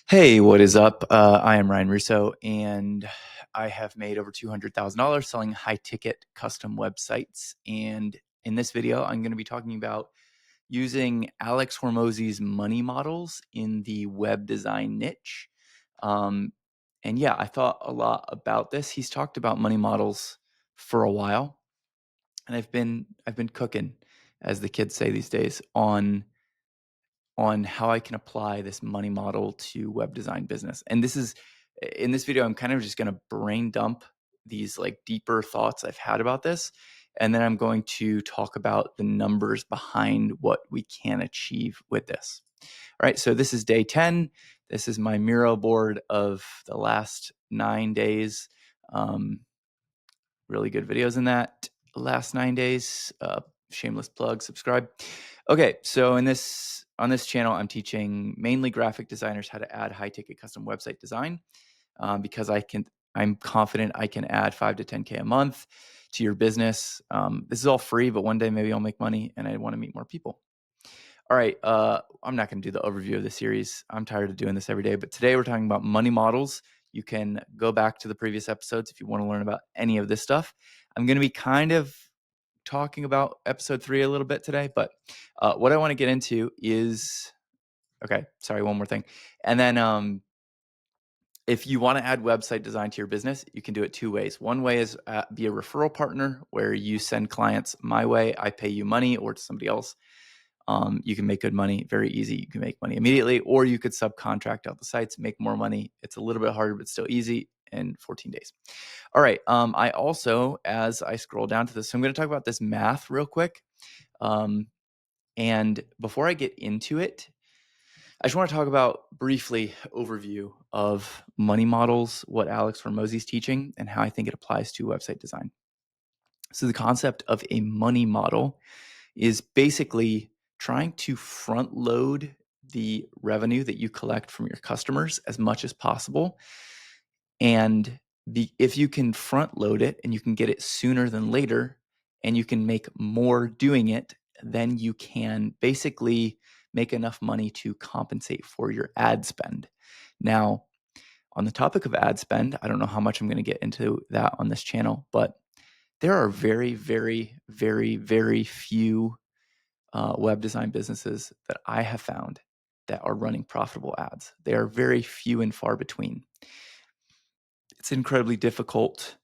Hey, what is up? I am Ryan Russo, and I have made over $200,000 selling high-ticket custom websites. And in this video, I'm going to be talking about using Alex Hormozi's money models in the web design niche. Um, and yeah, I thought a lot about this. He's talked about money models for a while, and I've been cooking, as the kids say these days, on how I can apply this money model to web design business. And this is in this video, I'm kind of just going to brain dump these like deeper thoughts I've had about this. And then I'm going to talk about the numbers behind what we can achieve with this. All right. So this is day 10. This is my Miro board of the last 9 days. Really good videos in that last 9 days. Shameless plug, subscribe. Okay, so on this channel, I'm teaching mainly graphic designers how to add high-ticket custom website design because I'm confident I can add 5 to 10K a month to your business. This is all free, but one day maybe I'll make money and I want to meet more people. All right, I'm not going to do the overview of the series. I'm tired of doing this every day, but today we're talking about money models. You can go back to the previous episodes if you want to learn about any of this stuff. I'm going to be kind of talking about episode 3 a little bit today, but what I want to get into is, okay, sorry, one more thing. And then if you want to add website design to your business, you can do it 2 ways. One way is be a referral partner where you send clients my way, I pay you money, or to somebody else. You can make good money, very easy. You can make money immediately, or you could subcontract out the sites, make more money. It's a little bit harder, but still easy in 14 days. All right. I also, as I scroll down to this, so I'm going to talk about this math real quick. And before I get into it, I just want to talk about briefly overview of money models, what Alex Hormozi's teaching, and how I think it applies to website design. So the concept of a money model is basically trying to front load the revenue that you collect from your customers as much as possible. And if you can front load it and you can get it sooner than later, and you can make more doing it, then you can basically make enough money to compensate for your ad spend. Now, on the topic of ad spend, I don't know how much I'm going to get into that on this channel, but there are very, very, very, very few web design businesses that I have found that are running profitable ads. They are very few and far between. It's an incredibly difficult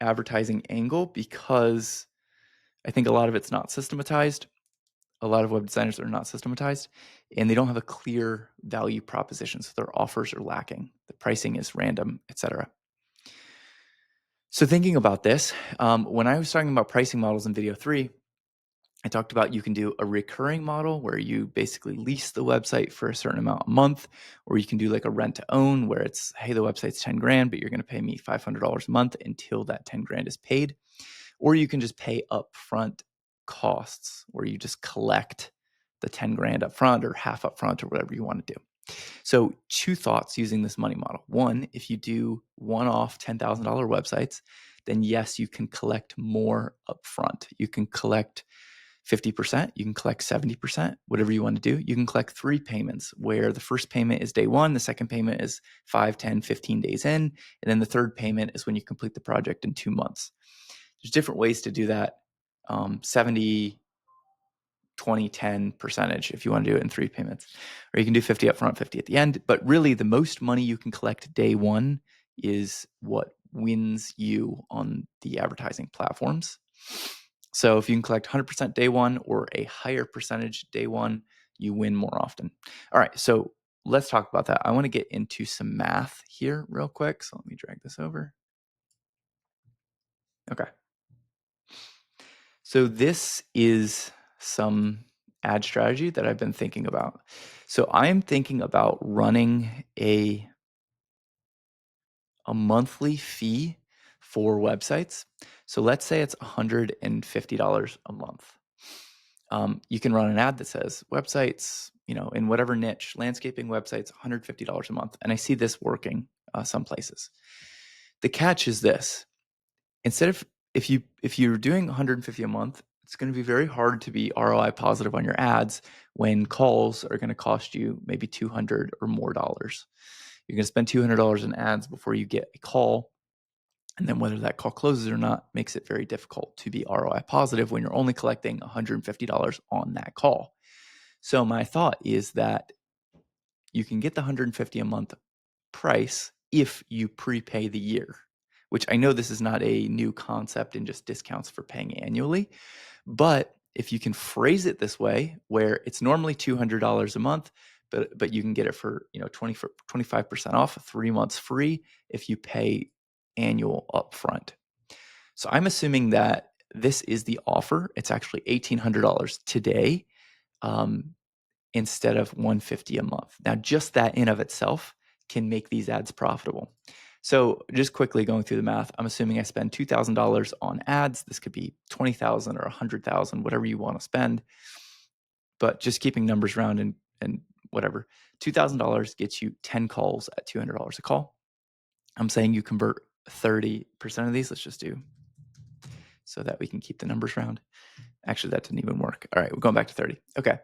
advertising angle because I think a lot of it's not systematized. A lot of web designers are not systematized, and they don't have a clear value proposition. So their offers are lacking. The pricing is random, etc. So thinking about this, when I was talking about pricing models in video 3, I talked about you can do a recurring model where you basically lease the website for a certain amount a month, or you can do like a rent to own where it's, hey, the website's 10 grand, but you're going to pay me $500 a month until that 10 grand is paid. Or you can just pay upfront costs where you just collect the 10 grand upfront or half upfront or whatever you want to do. So 2 thoughts using this money model. One, if you do one-off $10,000 websites, then yes, you can collect more upfront. You can collect 50%, you can collect 70%, whatever you want to do. You can collect 3 payments where the first payment is day 1, the second payment is 5, 10, 15 days in, and then the third payment is when you complete the project in 2 months. There's different ways to do that. 70, 20, 10 percentage if you want to do it in 3 payments. Or you can do 50 up front, 50 at the end. But really, the most money you can collect day 1 is what wins you on the advertising platforms. So if you can collect 100% day 1 or a higher percentage day 1, you win more often. All right, so let's talk about that. I want to get into some math here real quick. So let me drag this over. Okay. So this is some ad strategy that I've been thinking about. So I'm thinking about running a monthly fee for websites. So let's say it's $150 a month. You can run an ad that says websites, in whatever niche, landscaping websites, $150 a month. And I see this working some places. The catch is this: instead of if you're doing $150 a month, It's going to be very hard to be ROI positive on your ads when calls are going to cost you maybe $200 or more. You're going to spend $200 in ads before you get a call. And then whether that call closes or not makes it very difficult to be ROI positive when you're only collecting $150 on that call. So my thought is that you can get the $150 a month price if you prepay the year, which I know this is not a new concept and just discounts for paying annually. But if you can phrase it this way, where it's normally $200 a month, but you can get it for 25% off, 3 months free if you pay annual upfront. So I'm assuming that this is the offer. It's actually $1,800 today, instead of $150 a month. Now, just that in of itself can make these ads profitable. So just quickly going through the math, I'm assuming I spend $2,000 on ads. This could be $20,000 or $100,000, whatever you want to spend. But just keeping numbers round and whatever, $2,000 gets you 10 calls at $200 a call. I'm saying you convert 30% of these. Let's just do so that we can keep the numbers round. Actually, that didn't even work. All right, we're going back to 30. Okay.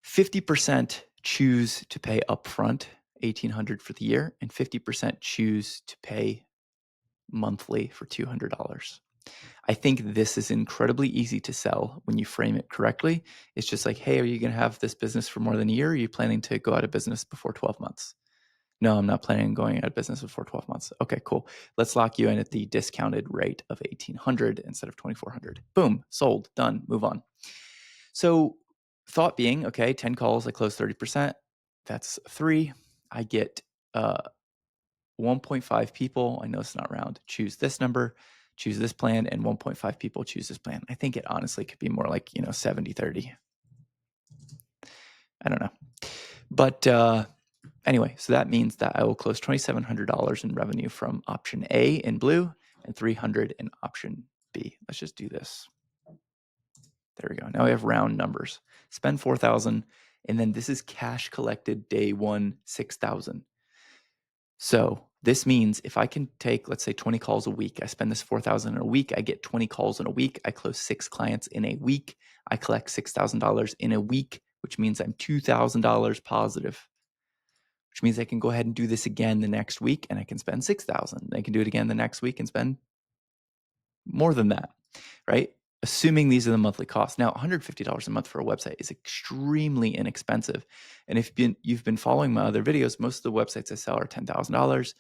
50% choose to pay upfront, $1,800 for the year, and 50% choose to pay monthly for $200. I think this is incredibly easy to sell when you frame it correctly. It's just like, hey, are you going to have this business for more than a year? Or are you planning to go out of business before 12 months? No, I'm not planning on going out of business before 12 months. Okay, cool. Let's lock you in at the discounted rate of $1,800 instead of $2,400. Boom, sold, done, move on. So thought being, okay, 10 calls, I close 30%. That's 3. I get 1.5 people. I know it's not round. Choose this number, choose this plan, and 1.5 people choose this plan. I think it honestly could be more like, 70-30. I don't know. But anyway, so that means that I will close $2,700 in revenue from option A in blue and $300 in option B. Let's just do this. There we go. Now we have round numbers. Spend $4,000, and then this is cash collected day one, $6,000. So this means if I can take, let's say, 20 calls a week, I spend this $4,000 in a week, I get 20 calls in a week, I close 6 clients in a week, I collect $6,000 in a week, which means I'm $2,000 positive, which means I can go ahead and do this again the next week and I can spend $6,000. I can do it again the next week and spend more than that, right? Assuming these are the monthly costs. Now, $150 a month for a website is extremely inexpensive. And if you've been following my other videos, most of the websites I sell are $10,000,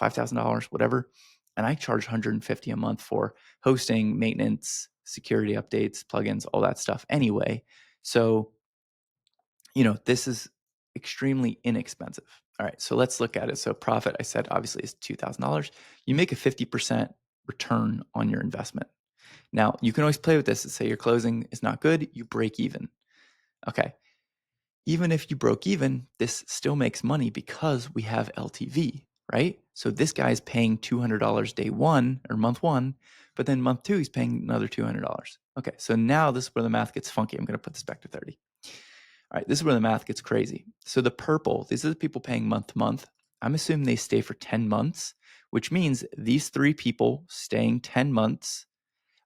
$5,000, whatever. And I charge $150 a month for hosting, maintenance, security updates, plugins, all that stuff anyway. So, this is extremely inexpensive. All right, so let's look at it. So profit, I said, obviously is $2,000. You make a 50% return on your investment. Now, you can always play with this and say your closing is not good, you break even. Okay. Even if you broke even, this still makes money because we have LTV, right? So this guy is paying $200 day one or month one, but then month two, he's paying another $200. Okay, so now this is where the math gets funky. I'm going to put this back to 30. All right, this is where the math gets crazy. So the purple, these are the people paying month to month. I'm assuming they stay for 10 months, which means these 3 people staying 10 months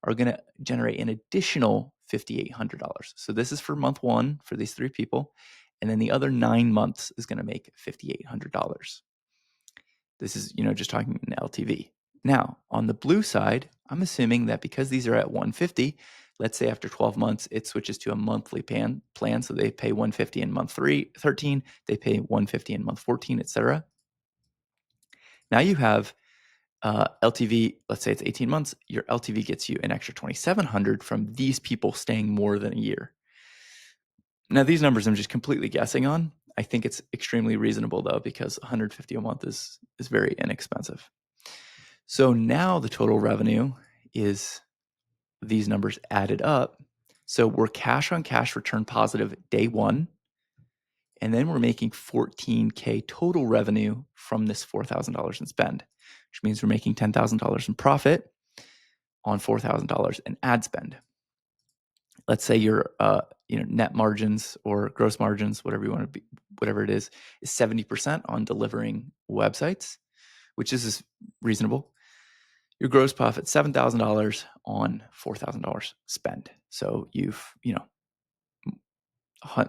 are going to generate an additional $5,800. So this is for month 1 for these 3 people. And then the other 9 months is going to make $5,800. This is, just talking in LTV. Now, on the blue side, I'm assuming that because these are at 150, let's say after 12 months, it switches to a monthly plan. So they pay 150 in month 13, they pay 150 in month 14, etc. Now you have LTV, let's say it's 18 months, your LTV gets you an extra $2,700 from these people staying more than a year. Now, these numbers I'm just completely guessing on. I think it's extremely reasonable, though, because $150 a month is very inexpensive. So now the total revenue is these numbers added up. So we're cash on cash return positive day one. And then we're making $14K total revenue from this $4,000 in spend, which means we're making $10,000 in profit on $4,000 in ad spend. Let's say your net margins or gross margins, whatever you want to be, whatever it is 70% on delivering websites, which is reasonable. your gross profit $7,000 on $4,000 spend. So you've,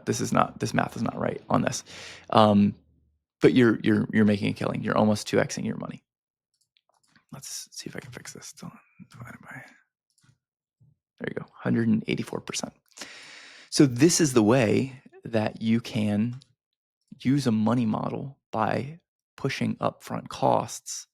this math is not right on this. But you're making a killing. You're almost 2xing your money. Let's see if I can fix this. Divided by, there you go, 184%. So this is the way that you can use a money model by pushing upfront costs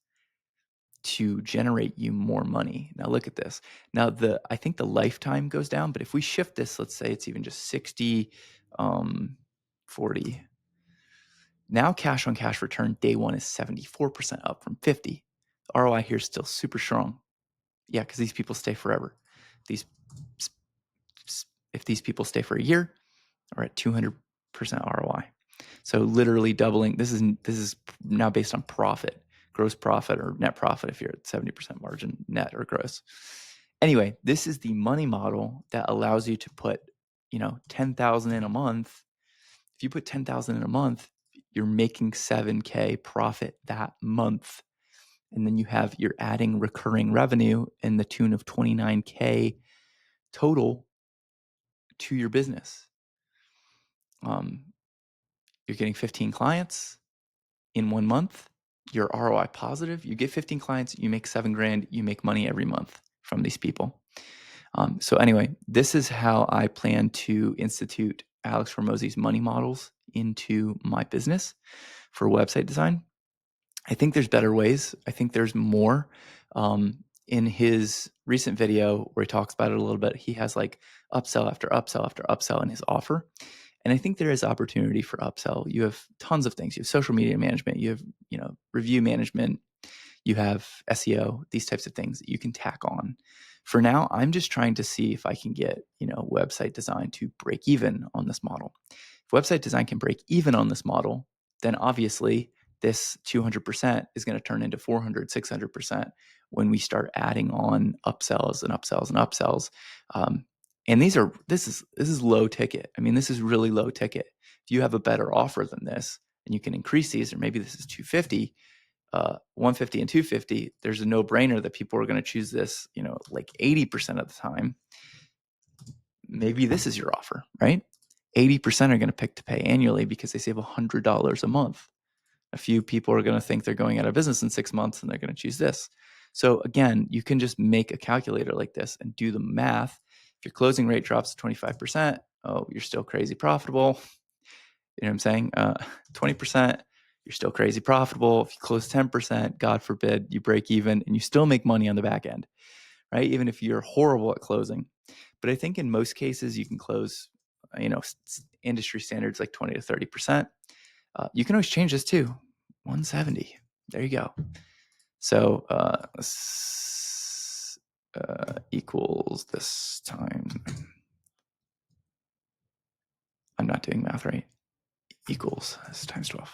to generate you more money. Now look at this. Now I think the lifetime goes down, but if we shift this, let's say it's even just 60, 40. Now cash on cash return day one is 74% up from 50. The ROI here is still super strong. Yeah, because these people stay forever. If these people stay for a year, are at 200% ROI. So literally doubling. This is now based on profit, gross profit or net profit if you're at 70% margin, net or gross. Anyway, this is the money model that allows you to put, $10,000 in a month. If you put $10,000 in a month, you're making $7K profit that month. And then you're adding recurring revenue in the tune of $29K total to your business. You're getting 15 clients in 1 month. You're ROI positive. You get 15 clients, you make $7,000, you make money every month from these people. So anyway, this is how I plan to institute Alex Hormozi's money models into my business for website design. I think there's better ways. I think there's more. In his recent video where he talks about it a little bit, he has like upsell after upsell after upsell in his offer. And I think there is opportunity for upsell. You have tons of things. You have social media management, you have, review management, you have SEO, these types of things that you can tack on. For now, I'm just trying to see if I can get, website design to break even on this model. If website design can break even on this model, then obviously this 200% is going to turn into 400, 600% when we start adding on upsells and upsells and upsells. And this is low ticket. I mean, this is really low ticket. If you have a better offer than this and you can increase these, or maybe this is 250, 150 and 250, there's a no-brainer that people are going to choose this, like 80% of the time. Maybe this is your offer, right? 80% are going to pick to pay annually because they save $100 a month. A few people are going to think they're going out of business in 6 months and they're going to choose this. So again, you can just make a calculator like this and do the math. If your closing rate drops to 25%, you're still crazy profitable. You know what I'm saying? 20%, you're still crazy profitable. If you close 10%, God forbid, you break even and you still make money on the back end, right? Even if you're horrible at closing. But I think in most cases, you can close, industry standards like 20 to 30%. You can always change this too. 170. There you go. So equals this time. I'm not doing math right. Equals this times 12.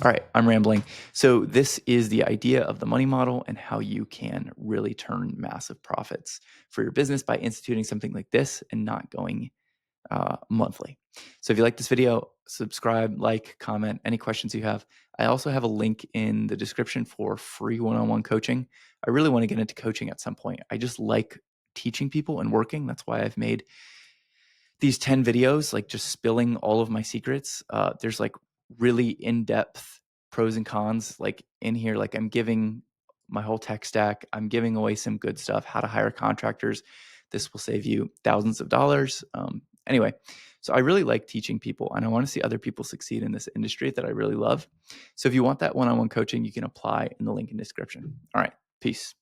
All right, I'm rambling. So this is the idea of the money model and how you can really turn massive profits for your business by instituting something like this and not going monthly. So if you like this video, subscribe, like, comment, any questions you have. I also have a link in the description for free one-on-one coaching. I really want to get into coaching at some point. I just like teaching people and working. That's why I've made these 10 videos, like just spilling all of my secrets. There's like really in-depth pros and cons like in here. Like I'm giving my whole tech stack. I'm giving away some good stuff, how to hire contractors. This will save you thousands of dollars. Anyway, so I really like teaching people and I want to see other people succeed in this industry that I really love. So if you want that one-on-one coaching, you can apply in the link in the description. All right, peace.